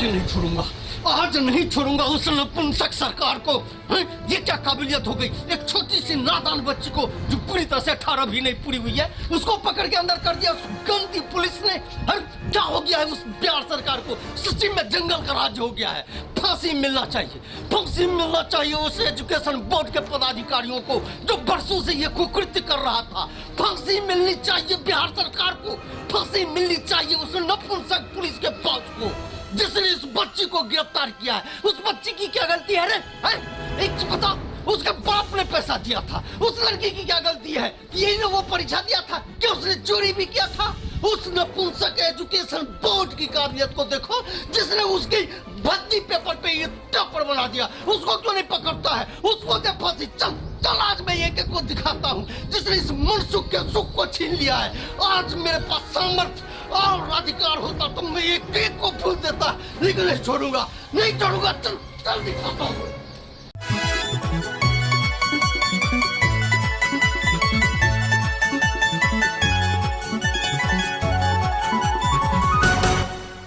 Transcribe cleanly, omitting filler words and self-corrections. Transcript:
के नहीं छोड़ूंगा, आज नहीं छोड़ूंगा उस नपुंसक सरकार को। ये क्या काबिलियत हो गई, एक छोटी सी नादान बच्ची को जो पूरी तरह से 18 भी नहीं पूरी हुई है, उसको पकड़ के अंदर कर दिया उस गंदी पुलिस ने। क्या हो गया है उस बिहार सरकार को, सच्ची में जंगल का राज्य हो गया है। फांसी मिलना चाहिए, फांसी मिलना चाहिए उस एजुकेशन बोर्ड के पदाधिकारियों को जो बरसों से ये कुकृत्य कर रहा था। फांसी मिलनी चाहिए बिहार सरकार को, फांसी मिलनी चाहिए उस नपुंसक पुलिस के फौज को जिसने इस बच्ची को गिरफ्तार किया है। उस बच्ची की क्या गलती है रे? एक चीज बता, उसके बाप ने पैसा दिया था, उस लड़की की क्या गलती है? यही ने वो परीक्षा दिया था कि उसने चोरी भी किया था? उस नपुंसक एजुकेशन बोर्ड की काबिलियत को देखो जिसने उसकी भर्ती पेपर पे ये टॉपर बना दिया। उसको क्यों नहीं पकड़ता है? उसको दे फांसी। चल चल, आज मैं एक को दिखाता हूँ जिसने इस मनसुख के सुख को छीन लिया है। आज मेरे पास सामर्थ्य और अधिकार होता तो मैं एक को फूल देता, लेकिन नहीं छोड़ूंगा, नहीं छोड़ूंगा। चल चल दिखाता हूँ।